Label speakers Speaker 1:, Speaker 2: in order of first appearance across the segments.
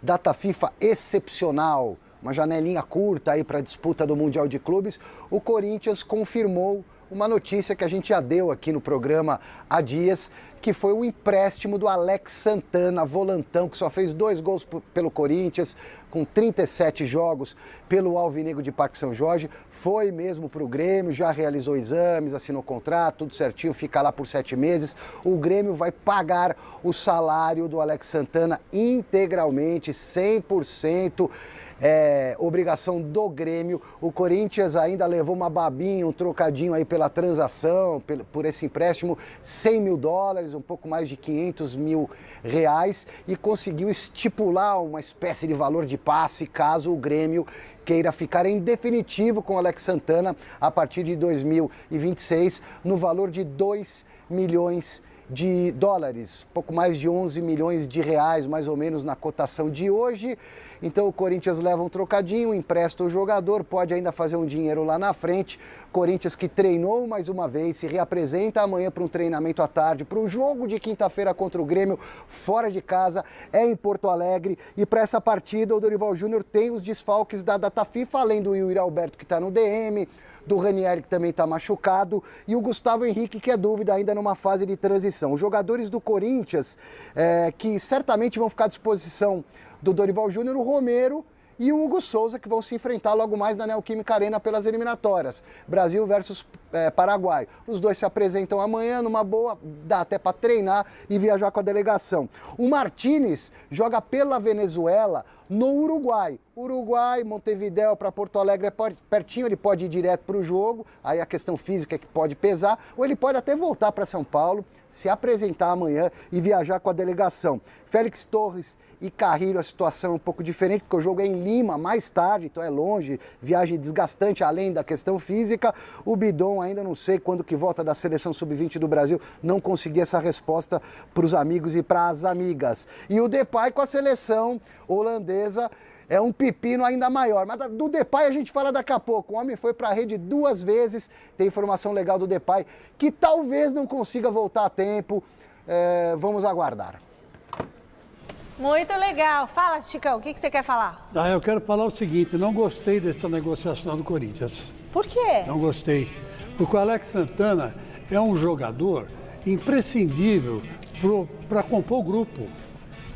Speaker 1: data FIFA excepcional, uma janelinha curta aí para a disputa do Mundial de Clubes, o Corinthians confirmou uma notícia que a gente já deu aqui no programa há dias, que foi o empréstimo do Alex Santana, volantão, que só fez 2 gols pelo Corinthians, com 37 jogos pelo Alvinegro de Parque São Jorge, foi mesmo para o Grêmio, já realizou exames, assinou contrato, tudo certinho, fica lá por 7 meses. O Grêmio vai pagar o salário do Alex Santana integralmente, 100%. Obrigação do Grêmio. O Corinthians ainda levou uma babinha, um trocadinho aí pela transação, por esse empréstimo, $100 mil, um pouco mais de R$500 mil, e conseguiu estipular uma espécie de valor de passe caso o Grêmio queira ficar em definitivo com o Alex Santana a partir de 2026, no valor de $2 milhões, pouco mais de R$11 milhões, mais ou menos, na cotação de hoje. Então o Corinthians leva um trocadinho, empresta o jogador, pode ainda fazer um dinheiro lá na frente. Corinthians que treinou mais uma vez, se reapresenta amanhã para um treinamento à tarde, para o jogo de quinta-feira contra o Grêmio, fora de casa, em Porto Alegre. E para essa partida o Dorival Júnior tem os desfalques da data FIFA, além do Yuri Alberto que está no DM, do Ranieri, que também está machucado, e o Gustavo Henrique, que é dúvida ainda numa fase de transição. Os jogadores do Corinthians, que certamente vão ficar à disposição do Dorival Júnior, o Romero e o Hugo Souza, que vão se enfrentar logo mais na Neoquímica Arena pelas eliminatórias. Brasil versus Paraguai. Os dois se apresentam amanhã numa boa, dá até para treinar e viajar com a delegação. O Martínez joga pela Venezuela no Uruguai. Uruguai, Montevidéu para Porto Alegre é pertinho, ele pode ir direto para o jogo, aí a questão física é que pode pesar, ou ele pode até voltar para São Paulo, se apresentar amanhã e viajar com a delegação. Félix Torres e Carrilho, a situação é um pouco diferente, porque o jogo é em Lima, mais tarde, então é longe, viagem desgastante, além da questão física. O Bidon, ainda não sei quando que volta da Seleção Sub-20 do Brasil, não consegui essa resposta para os amigos e para as amigas. E o Depay com a seleção holandesa é um pepino ainda maior, mas do Depay a gente fala daqui a pouco. O homem foi para a rede 2 vezes, tem informação legal do Depay, que talvez não consiga voltar a tempo, vamos aguardar.
Speaker 2: Muito legal. Fala, Chicão, o que você quer falar?
Speaker 3: Eu quero falar o seguinte, não gostei dessa negociação do Corinthians.
Speaker 2: Por quê?
Speaker 3: Não gostei, porque o Alex Santana é um jogador imprescindível para compor o grupo.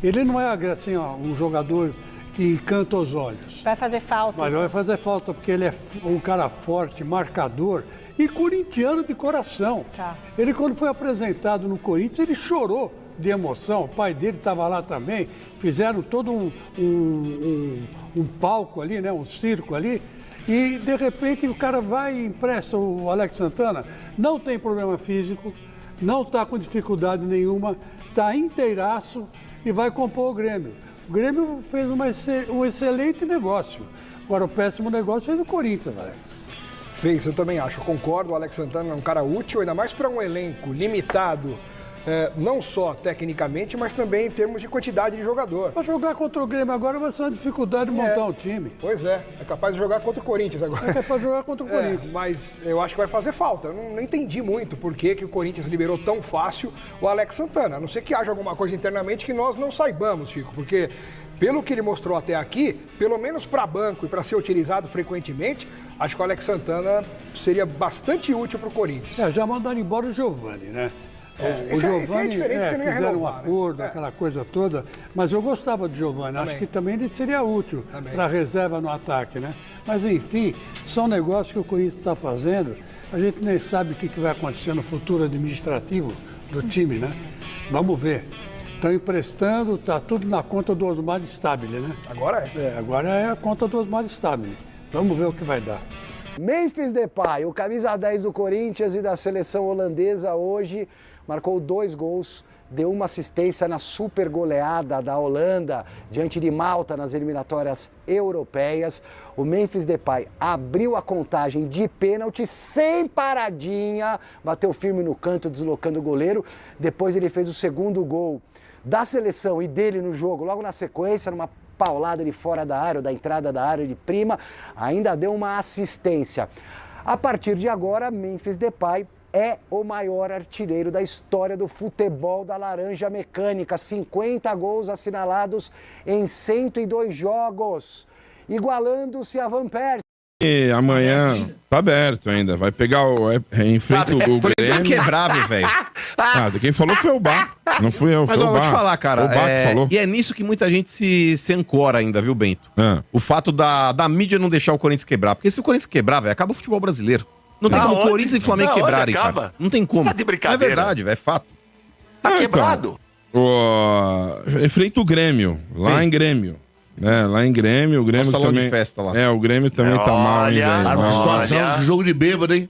Speaker 3: Ele não é assim, um jogador que encanta os olhos.
Speaker 2: Vai fazer falta.
Speaker 3: Mas vai fazer falta, porque ele é um cara forte, marcador e corintiano de coração.
Speaker 2: Tá.
Speaker 3: Ele, quando foi apresentado no Corinthians, ele chorou de emoção. O pai dele estava lá também, fizeram todo um palco ali, né, um circo ali, e de repente o cara vai e empresta o Alex Santana, não tem problema físico, não está com dificuldade nenhuma, está inteiraço e vai compor o Grêmio. O Grêmio fez um excelente negócio. Agora, o péssimo negócio fez o Corinthians, Alex.
Speaker 4: Fez, eu também acho. Eu concordo, o Alex Santana é um cara útil, ainda mais para um elenco limitado, não só tecnicamente, mas também em termos de quantidade de jogador.
Speaker 3: Para jogar contra o Grêmio agora vai ser uma dificuldade de montar um time.
Speaker 4: Pois é capaz de jogar contra o Corinthians agora.
Speaker 3: É capaz de jogar contra o Corinthians.
Speaker 4: Mas eu acho que vai fazer falta. Eu não entendi muito por que o Corinthians liberou tão fácil o Alex Santana. A não ser que haja alguma coisa internamente que nós não saibamos, Chico, porque pelo que ele mostrou até aqui, pelo menos para banco e para ser utilizado frequentemente, acho que o Alex Santana seria bastante útil para o Corinthians.
Speaker 3: Já mandaram embora o Giovani, né? O Giovani, fizeram um acordo, aquela coisa toda, mas eu gostava do Giovani, acho que também ele seria útil para a reserva no ataque, né? Mas enfim, são negócios que o Corinthians está fazendo, a gente nem sabe o que vai acontecer no futuro administrativo do time, né? Vamos ver. Estão emprestando, está tudo na conta do Osmar Stabile, né?
Speaker 4: Agora é?
Speaker 3: Agora é a conta do Osmar Stabile. Vamos ver o que vai dar.
Speaker 1: Memphis Depay, o camisa 10 do Corinthians e da seleção holandesa hoje, marcou 2 gols, deu uma assistência na super goleada da Holanda diante de Malta nas eliminatórias europeias. O Memphis Depay abriu a contagem de pênalti sem paradinha, bateu firme no canto, deslocando o goleiro. Depois ele fez o segundo gol da seleção e dele no jogo, logo na sequência, numa paulada de fora da área, ou da entrada da área de prima, ainda deu uma assistência. A partir de agora, Memphis Depay é o maior artilheiro da história do futebol da Laranja Mecânica. 50 gols assinalados em 102 jogos, igualando-se a Van Persie.
Speaker 5: E amanhã tá aberto ainda, vai pegar enfrenta o Grêmio.
Speaker 6: Inquebrável, velho.
Speaker 5: Quem falou foi o Bar, não fui eu.
Speaker 6: Mas eu vou te falar, cara,
Speaker 5: o Bar que falou.
Speaker 6: e é nisso que muita gente se ancora ainda, viu, Bento? O fato da mídia não deixar o Corinthians quebrar, porque se o Corinthians quebrar, velho, acaba o futebol brasileiro. Não tem como Corinthians e Flamengo quebrarem, cara. Não tem como.
Speaker 7: Você tá de brincadeira?
Speaker 6: É verdade, velho, é fato.
Speaker 7: Tá quebrado.
Speaker 5: Enfrenta o Grêmio, lá em Grêmio. Lá em Grêmio, o Grêmio
Speaker 6: salão
Speaker 5: também...
Speaker 6: de festa lá.
Speaker 5: O Grêmio também tá mal ainda.
Speaker 8: Uma situação de jogo de bêbado, hein?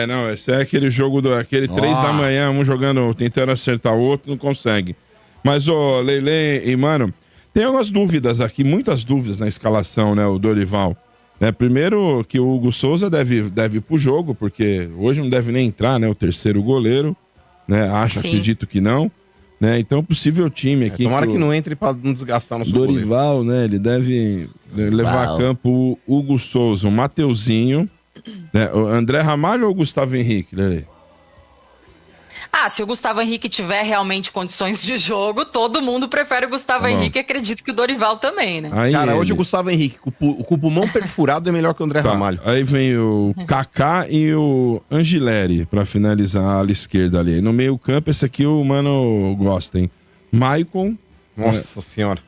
Speaker 5: Não, esse é aquele jogo, aquele 3 da manhã, um jogando, tentando acertar o outro, não consegue. Mas, Leilê e mano, tem algumas dúvidas aqui, muitas dúvidas na escalação, né, o Dorival. Primeiro que o Hugo Souza deve ir pro jogo, porque hoje não deve nem entrar, né, o terceiro goleiro, né, acredito que não. Então, possível time aqui.
Speaker 6: Tomara que não entre para não desgastar no seu
Speaker 5: Dorival, né? Ele deve levar a campo o Hugo Souza, o Mateuzinho, né? O André Ramalho ou o Gustavo Henrique, né?
Speaker 9: Se o Gustavo Henrique tiver realmente condições de jogo, todo mundo prefere o Gustavo Henrique e acredito que o Dorival também, né?
Speaker 6: Cara, hoje o Gustavo Henrique, com o pulmão perfurado, é melhor que o André Ramalho.
Speaker 5: Aí vem o Kaká e o Angileri pra finalizar a ala esquerda ali. No meio campo, esse aqui o mano gosta, hein? Maicon.
Speaker 6: Nossa senhora.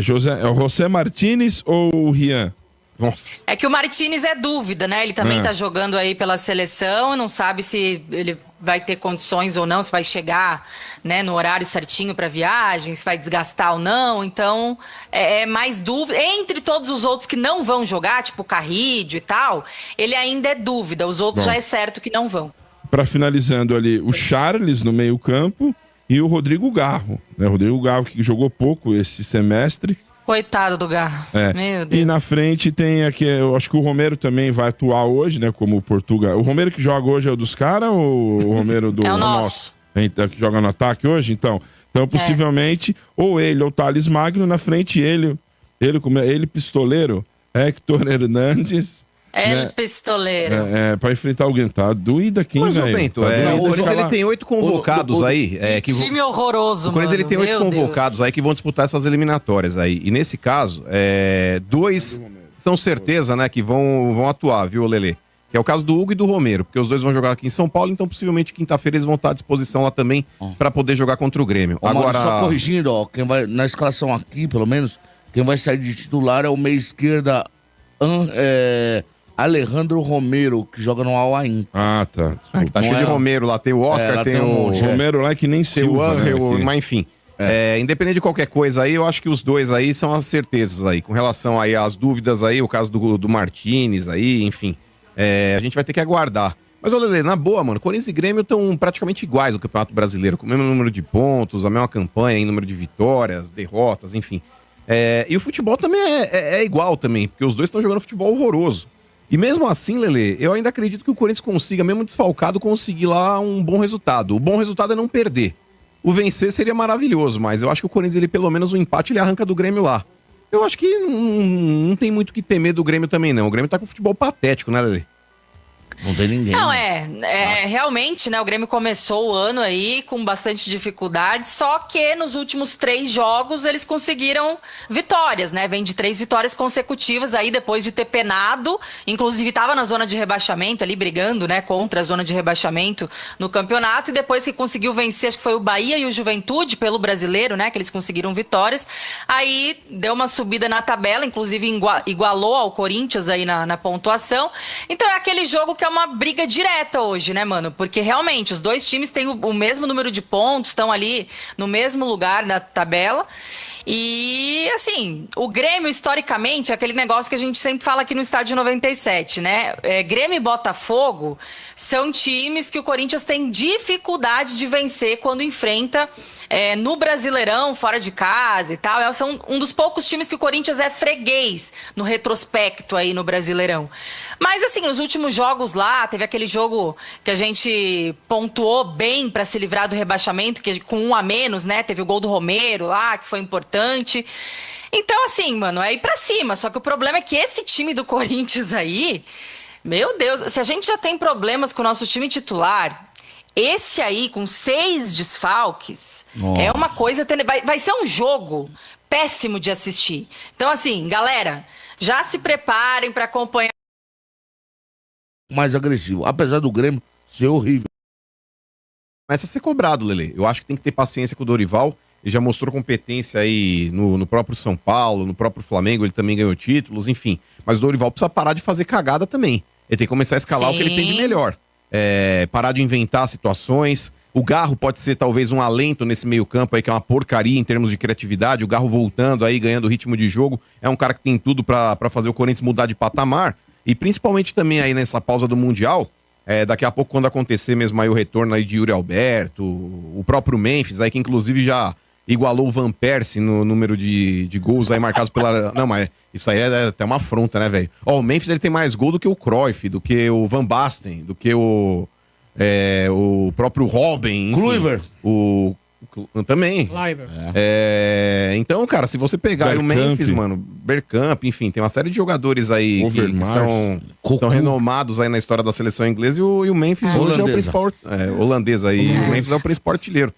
Speaker 5: José Martínez ou o Rian?
Speaker 6: Nossa.
Speaker 9: É que o Martínez é dúvida, né? Ele também tá jogando aí pela seleção, não sabe se ele vai ter condições ou não, se vai chegar, né, no horário certinho para viagem, se vai desgastar ou não. Então, é mais dúvida. Entre todos os outros que não vão jogar, tipo o Carrídio e tal, ele ainda é dúvida. Os outros já é certo que não vão.
Speaker 5: Para finalizando ali, o Charles no meio campo e o Rodrigo Garro. Né? O Rodrigo Garro que jogou pouco esse semestre.
Speaker 9: Coitado do Garro. Meu Deus.
Speaker 5: E na frente tem aqui, eu acho que o Romero também vai atuar hoje, né? Como o Portugal. O Romero que joga hoje é o dos caras ou o Romero do...
Speaker 9: É o nosso.
Speaker 5: Que joga no ataque hoje? Então possivelmente, ou ele ou o Thales Magno, na frente ele pistoleiro, Hector Hernandes.
Speaker 9: Pistoleiro.
Speaker 5: Pra enfrentar alguém. Tá doída aqui, velho.
Speaker 6: Mas, Bento, o Corinthians ele tem 8 convocados aí.
Speaker 9: Time horroroso,
Speaker 6: o Corinthians ele tem 8 convocados
Speaker 9: Deus.
Speaker 6: aí que vão disputar essas eliminatórias aí. E nesse caso, 2 são certeza, né, que vão atuar, viu, Lelê? Que é o caso do Hugo e do Romero, porque os dois vão jogar aqui em São Paulo, então possivelmente quinta-feira eles vão estar à disposição lá também pra poder jogar contra o Grêmio.
Speaker 8: Agora, só corrigindo, quem vai, na escalação aqui, pelo menos, quem vai sair de titular é o meia esquerda Alejandro Romero, que joga no Al-Ain.
Speaker 5: Tá.
Speaker 6: Que tá cheio de Romero lá. Tem o Oscar, tem o
Speaker 5: Romero lá que nem Silva,
Speaker 6: né, mas enfim. Independente de qualquer coisa aí, eu acho que os dois aí são as certezas aí. Com relação aí às dúvidas aí, o caso do Martínez aí, enfim. A gente vai ter que aguardar. Mas, olha, Lelê, na boa, mano, Corinthians e Grêmio estão praticamente iguais no Campeonato Brasileiro. Com o mesmo número de pontos, a mesma campanha, número de vitórias, derrotas, enfim. E o futebol também é igual também, porque os dois estão jogando futebol horroroso. E mesmo assim, Lelê, eu ainda acredito que o Corinthians consiga, mesmo desfalcado, conseguir lá um bom resultado. O bom resultado é não perder. O vencer seria maravilhoso, mas eu acho que o Corinthians, ele pelo menos um empate, ele arranca do Grêmio lá. Eu acho que não tem muito o que temer do Grêmio também, não. O Grêmio tá com futebol patético, né, Lelê?
Speaker 8: Não tem ninguém.
Speaker 9: Não, realmente, né, o Grêmio começou o ano aí com bastante dificuldade, só que nos últimos 3 jogos eles conseguiram vitórias, né, vem de 3 vitórias consecutivas aí depois de ter penado, inclusive estava na zona de rebaixamento ali, brigando, né, contra a zona de rebaixamento no campeonato, e depois que conseguiu vencer, acho que foi o Bahia e o Juventude pelo Brasileiro, né, que eles conseguiram vitórias, aí deu uma subida na tabela, inclusive igualou ao Corinthians aí na pontuação, então é aquele jogo que é uma briga direta hoje, né, mano? Porque realmente os dois times têm o mesmo número de pontos, estão ali no mesmo lugar na tabela. E, assim, o Grêmio, historicamente, é aquele negócio que a gente sempre fala aqui no Estádio 97, né? Grêmio e Botafogo são times que o Corinthians tem dificuldade de vencer quando enfrenta no Brasileirão, fora de casa e tal. São um dos poucos times que o Corinthians é freguês no retrospecto aí no Brasileirão. Mas, assim, nos últimos jogos lá, teve aquele jogo que a gente pontuou bem para se livrar do rebaixamento, que com 1 a menos, né? Teve o gol do Romero lá, que foi importante. Então, assim, mano, é ir pra cima. Só que o problema é que esse time do Corinthians aí, meu Deus, se a gente já tem problemas com o nosso time titular, Esse aí, com 6 desfalques,
Speaker 8: Nossa.
Speaker 9: é uma coisa... Vai ser um jogo péssimo de assistir. Então, assim, galera, já se preparem para acompanhar.
Speaker 8: Mais agressivo. Apesar do Grêmio ser horrível.
Speaker 6: Começa a ser cobrado, Lele. Eu acho que tem que ter paciência com o Dorival. Ele já mostrou competência aí no próprio São Paulo, no próprio Flamengo, ele também ganhou títulos, enfim. Mas o Dorival precisa parar de fazer cagada também. Ele tem que começar a escalar o que ele tem de melhor. Parar de inventar situações. O Garro pode ser talvez um alento nesse meio campo aí, que é uma porcaria em termos de criatividade. O Garro voltando aí, ganhando ritmo de jogo. É um cara que tem tudo pra fazer o Corinthians mudar de patamar. E principalmente também aí nessa pausa do Mundial, daqui a pouco quando acontecer mesmo aí o retorno aí de Yuri Alberto, o próprio Memphis aí, que inclusive já igualou o Van Persie no número de gols aí marcados pela... Não, mas isso aí é até uma afronta, né, velho? Ó, o Memphis ele tem mais gol do que o Cruyff, do que o Van Basten, do que o próprio Robin, enfim.
Speaker 8: Kluivert.
Speaker 6: Também. Então, cara, se você pegar aí o Memphis, mano, Bergkamp, enfim, tem uma série de jogadores aí que são renomados aí na história da seleção inglesa e o Memphis hoje é o principal holandês aí. O Memphis é o principal artilheiro.